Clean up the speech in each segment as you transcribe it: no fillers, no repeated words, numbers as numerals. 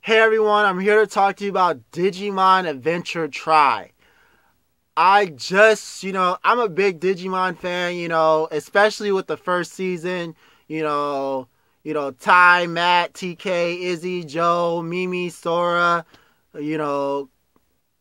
Hey everyone, I'm here to talk to you about Digimon Adventure Try. I'm a big Digimon fan, especially with the first season, you know, Ty, Matt, TK, Izzy, Joe, Mimi, Sora, you know,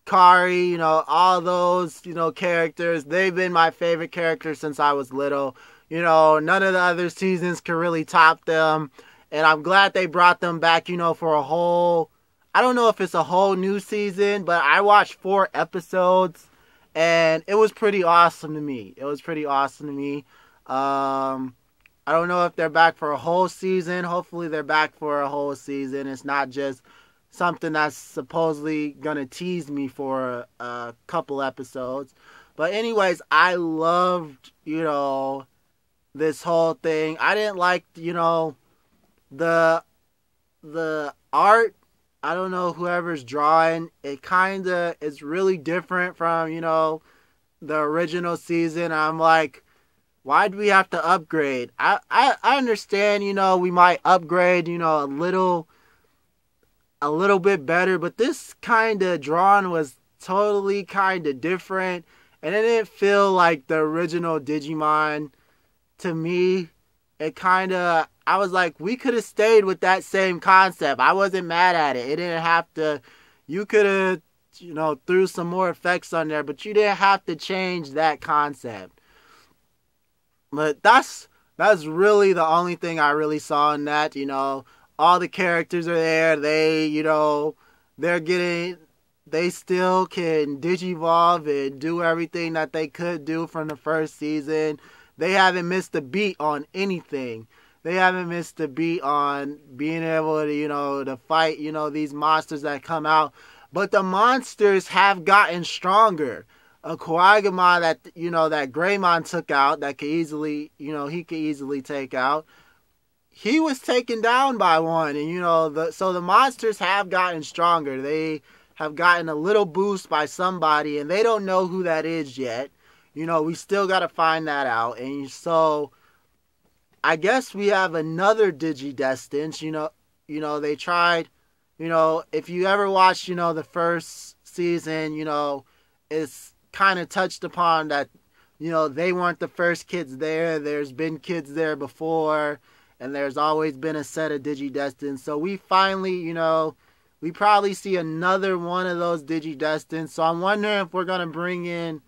Kari, all those, characters. They've been my favorite characters since I was little. None of the other seasons can really top them. And I'm glad they brought them back, for a whole, I don't know if it's a whole new season, but I watched 4 episodes and it was pretty awesome to me. I don't know if they're back for a whole season. Hopefully they're back for a whole season. It's not just something that's supposedly gonna tease me for a couple episodes. But anyways, I loved, this whole thing. I didn't like, the art. I don't know whoever's drawing. It kinda is really different from, the original season. I'm like, why do we have to upgrade? I understand, we might upgrade, a little bit better, but this kind of drawing was totally kind of different, and it didn't feel like the original Digimon to me. I was like, we could have stayed with that same concept. I wasn't mad at it. It didn't have to, you could have, threw some more effects on there, but you didn't have to change that concept. But that's really the only thing I really saw in that. All the characters are there. They still can digivolve and do everything that they could do from the first season. They haven't missed a beat on anything. They haven't missed a beat on being able to, to fight, these monsters that come out. But the monsters have gotten stronger. A Kawaigamon that Greymon took out, that could easily, he could easily take out. He was taken down by one, and so the monsters have gotten stronger. They have gotten a little boost by somebody, and they don't know who that is yet. We still got to find that out, and so I guess we have another Digidestined. They tried. If you ever watched, the first season, it's kind of touched upon that, they weren't the first kids there. There's been kids there before, and there's always been a set of Digidestined. So we finally, we probably see another one of those Digidestined. So I'm wondering if we're going to bring in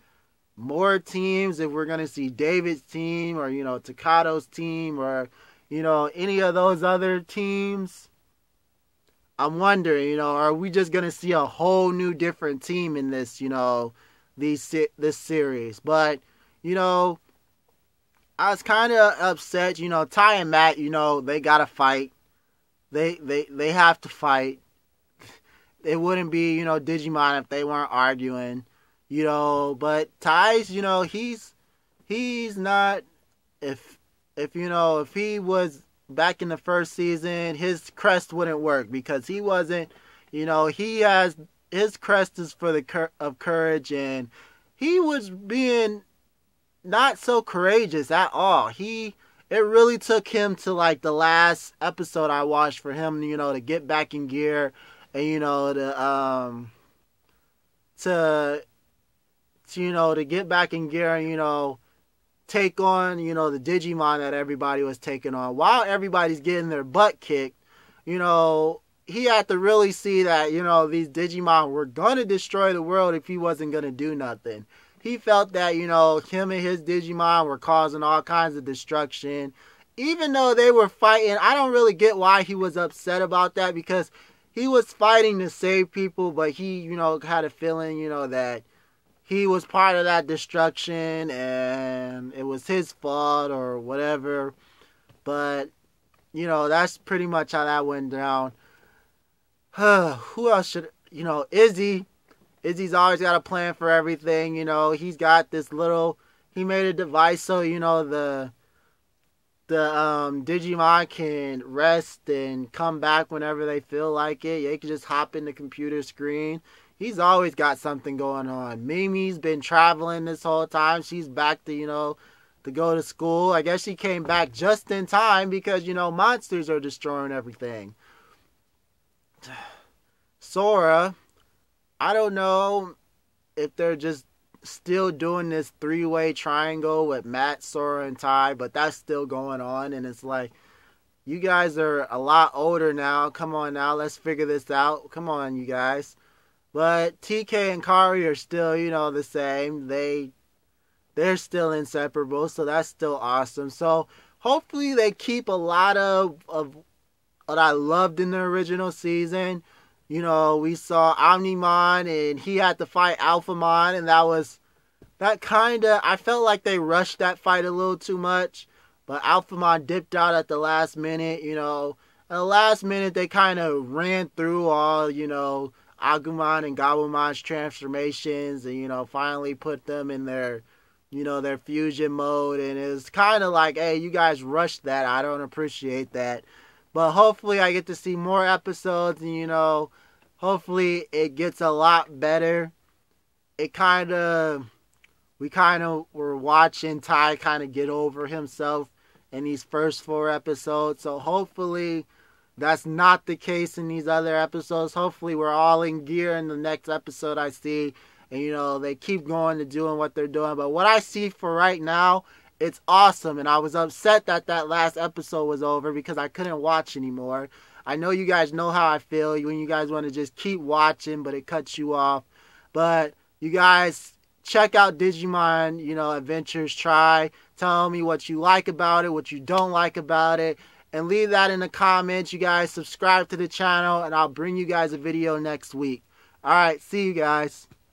more teams, if we're going to see David's team or, Takato's team or, any of those other teams. I'm wondering, are we just going to see a whole new different team in this, this series? But, I was kind of upset, Ty and Matt, they got to fight. They have to fight. It wouldn't be, Digimon if they weren't arguing, but Ty's, he's not, if he was back in the first season, his crest wouldn't work because he wasn't, he has, his crest is for the of courage, and he was being not so courageous at all. It really took him to like the last episode I watched for him, to get back in gear and, to get back in gear and, take on, the Digimon that everybody was taking on. While everybody's getting their butt kicked, he had to really see that, these Digimon were going to destroy the world if he wasn't going to do nothing. He felt that, him and his Digimon were causing all kinds of destruction. Even though they were fighting, I don't really get why he was upset about that, because he was fighting to save people, but he, had a feeling, that he was part of that destruction and it was his fault or whatever. But, that's pretty much how that went down. Who else should, Izzy. Izzy's always got a plan for everything. He's got this little, he made a device so, the Digimon can rest and come back whenever they feel like it. They can just hop in the computer screen. He's always got something going on. Mimi's been traveling this whole time. She's back to, to go to school. I guess she came back just in time because, monsters are destroying everything. Sora, I don't know if they're just still doing this three-way triangle with Matt, Sora, and Ty, but that's still going on, and it's like, you guys are a lot older now. Come on now, let's figure this out. Come on, you guys. But TK and Kari are still, the same. They're still inseparable, so that's still awesome. So hopefully they keep a lot of what I loved in the original season. We saw Omnimon and he had to fight Alphamon, and I felt like they rushed that fight a little too much. But Alphamon dipped out at the last minute, At the last minute they kind of ran through all, Agumon and Gabumon's transformations and, finally put them in their fusion mode. And it was kind of like, hey, you guys rushed that. I don't appreciate that. But hopefully I get to see more episodes and, hopefully it gets a lot better. We kind of were watching Ty kind of get over himself in these first 4 episodes. So hopefully that's not the case in these other episodes. Hopefully we're all in gear in the next episode I see. And, they keep going to doing what they're doing. But what I see for right now, it's awesome. And I was upset that last episode was over because I couldn't watch anymore. I know you guys know how I feel when you guys want to just keep watching, but it cuts you off. But you guys check out Digimon, Adventures. Tell me what you like about it, what you don't like about it. And leave that in the comments. You guys subscribe to the channel, and I'll bring you guys a video next week. Alright, see you guys.